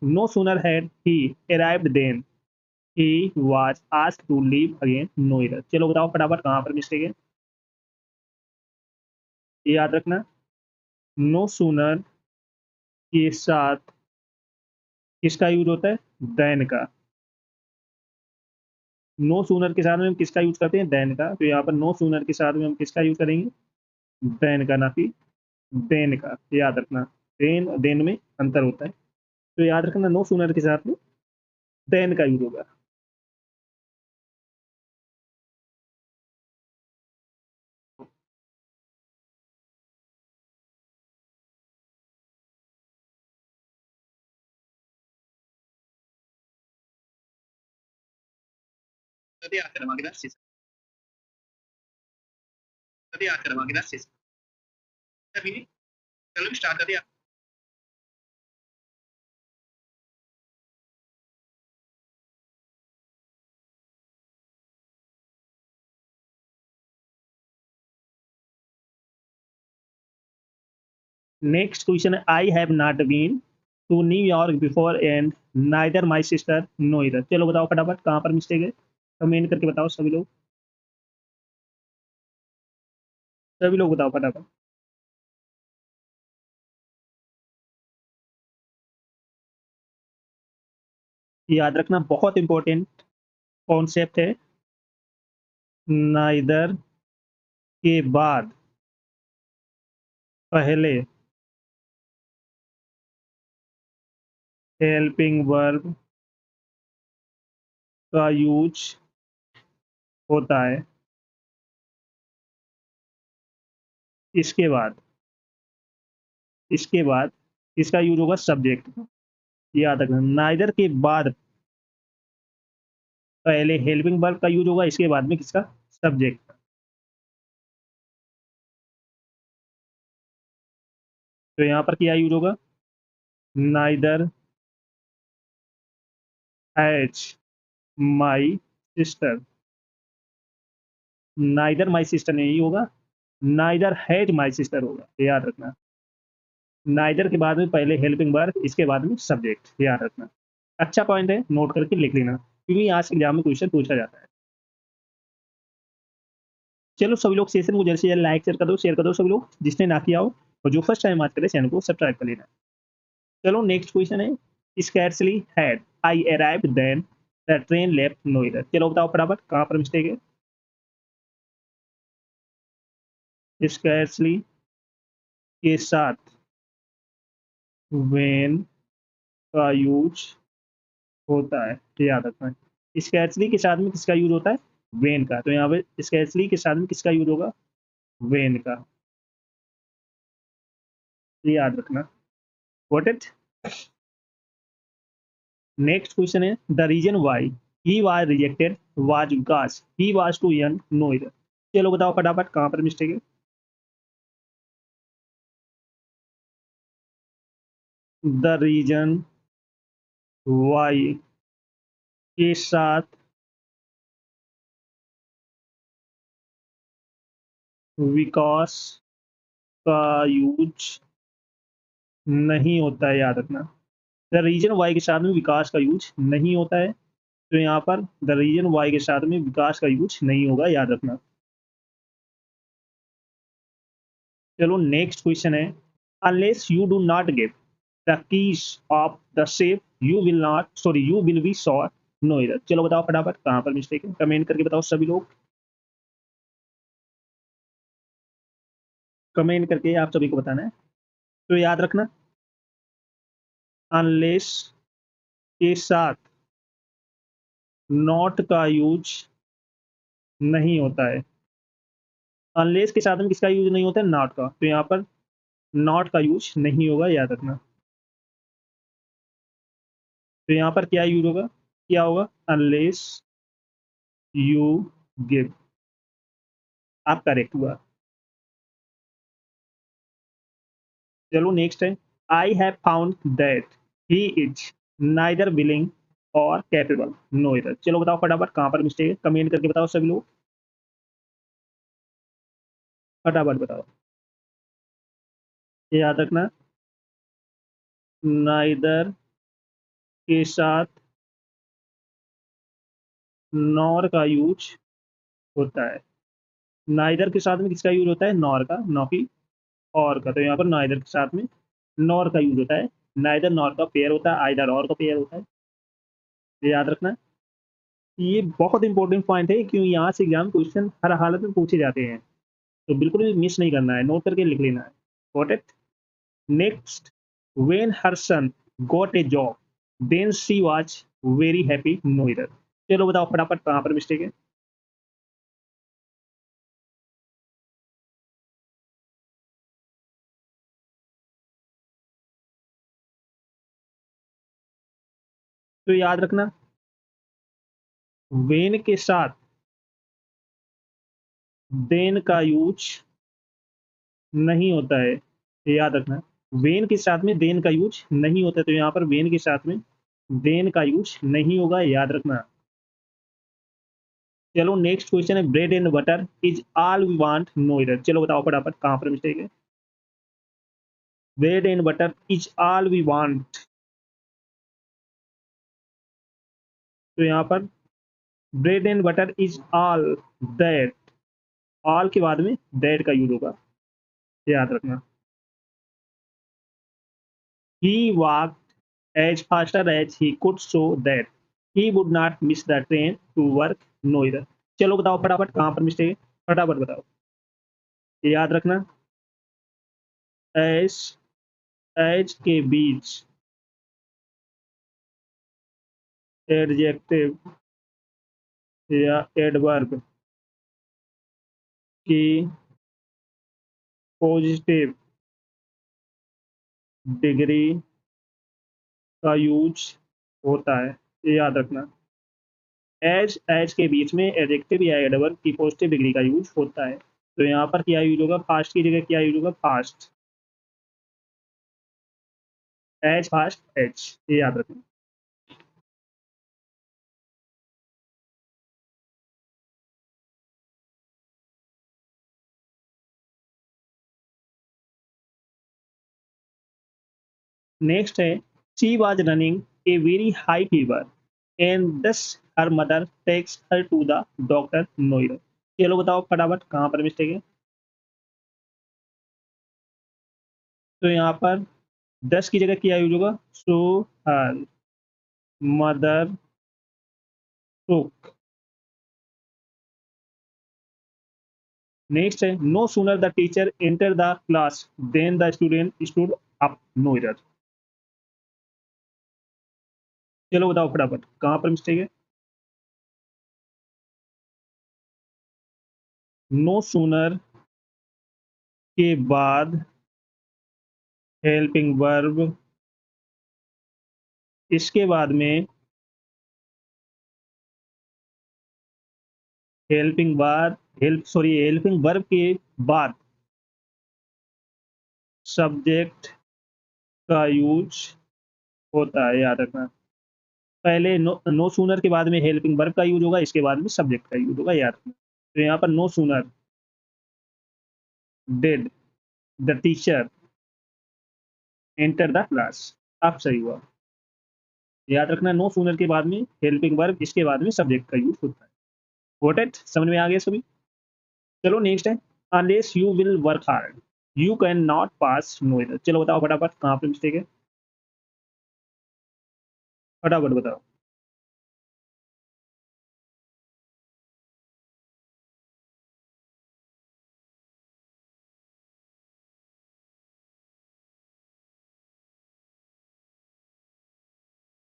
No sooner had he arrived then he was asked to leave again no error. चलो बताओ फटाफट कहाँ पर मिस्टेक है, ये याद रखना। नो सूनर के साथ किसका यूज होता है, देन का। नो सूनर के साथ में हम किसका यूज करते हैं, देन का। तो यहाँ पर नो सूनर के साथ में हम किसका यूज करेंगे, देन का, ना कि देन का, याद रखना। देन देन में अंतर होता है, तो याद रखना नो सूनर के साथ में देन का यूज होगा। नेक्स्ट क्वेश्चन है, I have not been to New York before and neither my sister no error. चलो बताओ फटाफट कहाँ पर मिस्टेक है, कमेंट करके बताओ सभी लोग, सभी लोग बताओ फटाफट। याद रखना बहुत इंपॉर्टेंट कॉन्सेप्ट है, नाइदर के बाद पहले हेल्पिंग वर्ब का यूज होता है, इसके बाद इसके बाद इसका यूज होगा सब्जेक्ट। याद रखना नाइदर के बाद पहले हेल्पिंग वर्ब का यूज होगा, इसके बाद में किसका, सब्जेक्ट। तो यहाँ पर क्या यूज होगा, neither has my sister, neither my sister नहीं होगा, नाइदर हैज माई सिस्टर होगा, याद रखना। नाइदर के बाद में पहले हेल्पिंग वर्ब, इसके बाद में सब्जेक्ट, याद रखना। अच्छा पॉइंट है, नोट करके लिख लेना, क्योंकि आज के एग्जाम में क्वेश्चन पूछा जाता है। चलो सभी लोग सेशन को जल्द से जल्द लाइक शेयर कर दो सभी लोग, जिसने ना किया हो, और जो फर्स्ट टाइम आज करे चैनल को सब्सक्राइब कर लेना। चलो नेक्स्ट क्वेश्चन है, scarcely had I arrived then the train left no error. चलो बताओ फटाफट कहाँ पर मिस्टेक है, स्कैर्सली के साथ वेन का यूज होता है, याद रखना है। स्कैर्सली के साथ में किसका यूज होता है, वेन का। तो यहाँ पे स्कैर्सली के साथ में किसका यूज होगा, वेन का, याद रखना। What it. नेक्स्ट क्वेश्चन है, the reason why he was rejected was because he was too young no error. चलो बताओ फटाफट कहाँ पर मिस्टेक है, द रीजन वाई के साथ विकास का यूज नहीं होता है, याद रखना। द रीजन वाई के साथ में विकास का यूज नहीं होता है, तो यहाँ पर द रीजन वाई के साथ में विकास का यूज नहीं होगा, याद रखना। चलो नेक्स्ट क्वेश्चन है, unless you do not give the keys of the safe you will be shot no error. चलो बताओ फटाफट कहाँ पर मिस्टेक है, कमेंट करके बताओ सभी लोग, कमेंट करके आप सभी को बताना है। तो याद रखना अनलेस के साथ नॉट का यूज नहीं होता है, अनलेस के साथ में किसका यूज नहीं होता है, नॉट का। तो यहाँ पर नॉट का यूज नहीं होगा, याद रखना। तो यहाँ पर क्या यूज होगा, क्या होगा, अनलेस यू गिव, आप करेक्ट हुआ। चलो नेक्स्ट है, I have found that he is neither willing और कैपेबल नो इधर। चलो बताओ फटाफट कहाँ पर मिस्टेक है, कमेंट करके बताओ सभी लोग, फटाफट बताओ। ये याद रखना, नाइदर के साथ नॉर का यूज होता है। नाइदर के साथ में किसका यूज होता है? नॉर का, नॉ की और का। तो यहाँ पर नाइदर के साथ में नॉर का यूज होता है। नाइदर नॉर का पेयर होता है, आइदर और का पेयर होता है। ये याद रखना। ये बहुत इंपॉर्टेंट पॉइंट है क्यों यहाँ से एग्जाम क्वेश्चन हर हालत में पूछे जाते हैं, तो बिल्कुल भी मिस नहीं करना है, नोट करके लिख लेना है। Got it? Next, when her son got a job then she was very happy no error. चलो बताओ फटाफट कहाँ पर मिस्टेक है। तो याद रखना, वेन के साथ देन का यूज नहीं होता है, ये याद रखना। वेन के साथ में देन का यूज नहीं होता है, तो यहाँ पर वेन के साथ में देन का यूज नहीं होगा, याद रखना। चलो नेक्स्ट क्वेश्चन है, bread and butter is all we want no error. चलो बताओ फटाफट कहाँ पर मिस्टेक है। Bread and butter is all we want, तो यहाँ पर bread and butter is all that, all के बाद में दैट का यूज होगा, याद रखना। He walked as faster as he could so that he would not miss the train to work no error. चलो बताओ फटाफट कहाँ पर मिस्टेक है, फटाफट बताओ। ये याद रखना, एज, एज के बीच एडजेक्टिव या एडवर्ब की पॉजिटिव डिग्री का यूज होता है, ये याद रखना। एज के बीच में एडजेक्टिव या एडवर्ब की पॉजिटिव डिग्री का यूज होता है, तो यहाँ पर क्या यूज होगा? फास्ट की जगह क्या यूज होगा? फास्ट, एज फास्ट एज, ये याद रखना। नेक्स्ट है, she was running a very high fever and thus her mother takes her to the doctor Noida. चलो बताओ फटाफट कहाँ पर मिस्टेक है। तो यहाँ पर 10 की जगह क्या यूज होगा? So her mother took. Next है, no sooner the teacher enter the class then the student stood up no error. चलो बताओ फटाफट कहाँ पर मिस्टेक है। नो सूनर के बाद हेल्पिंग वर्ब, इसके बाद में हेल्पिंग बाद हेल्पिंग वर्ब के बाद सब्जेक्ट का यूज होता है, याद रखना। पहले नो सूनर के बाद में हेल्पिंग वर्ब का यूज होगा, इसके बाद में सब्जेक्ट का यूज होगा, याद रखना। तो यहाँ पर no sooner did the teacher enter the class, अब सही हुआ। याद रखना, नो सूनर के बाद में हेल्पिंग वर्ब, इसके बाद में सब्जेक्ट का यूज होता है। Got it? समझ में आ गया सभी? चलो नेक्स्ट है, unless you will work hard you can not pass no error. चलो बताओ फटाफट कहाँ पे मिस्टेक है, फटाफट बताओ।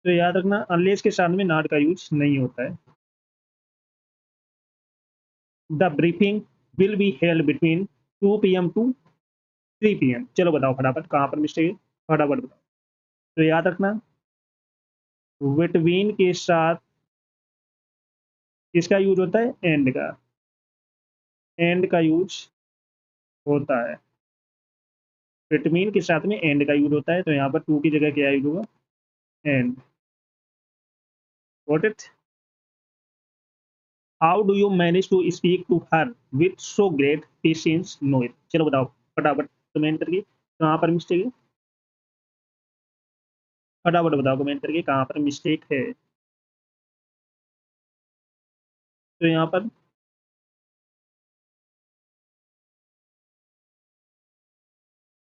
तो याद रखना, अनलेस के साथ में नॉट का यूज नहीं होता है। The briefing will be held between 2 PM to 3 PM। चलो बताओ फटाफट कहाँ पर मिस्टेक है, फटाफट बताओ। तो याद रखना, बिटवीन के साथ किसका यूज होता है? एंड का, एंड का यूज होता है। बिटवीन के साथ में एंड का यूज होता है, तो यहाँ पर टू की जगह क्या यूज होगा? And. Got it? How do you manage to speak to her with so great patience no it. चलो बताओ फटाफट कमेंट करके कहाँ पर मिस्टेक है। फटाफट बताओ कमेंट करके कहाँ पर मिस्टेक है। तो यहाँ पर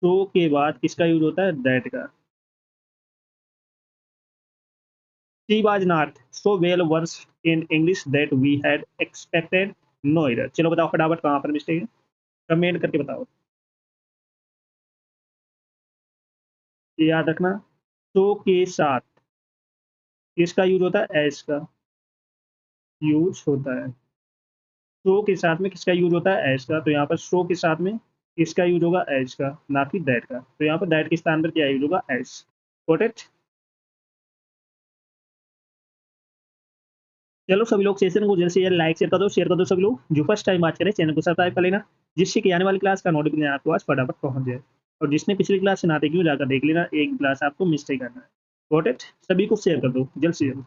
सो के बाद किसका यूज होता है, दैट का। She was not so well versed in English that we had expected, no error. चलो बताओ फटाफट कहाँ पर मिस्टेक है, कमेंट करके बताओ। ये याद रखना, सो के साथ किसका यूज होता है, एस का यूज होता है। सो के साथ में किसका यूज होता है, एस का। तो यहाँ पर सो के साथ में किसका यूज होगा, एस का, ना कि दैट का। तो यहाँ पर दैट के स्थान पर क्या यूज होगा, एस। Got it. चलो सभी लोग सेशन को जल्द से जल्द लाइक शेयर कर दो सभी लोग। जो फर्स्ट टाइम बात करें चैनल को सब्सक्राइब कर लेना, जिससे कि आने वाली क्लास का नोटिफिकेशन आपके पास फटाफट पहुंच जाए। और जिसने पिछली क्लास से नाते क्यों जाकर देख लेना, एक क्लास आपको मिस नहीं करना है। Got it. सभी को शेयर कर दो जल्द से जल्द।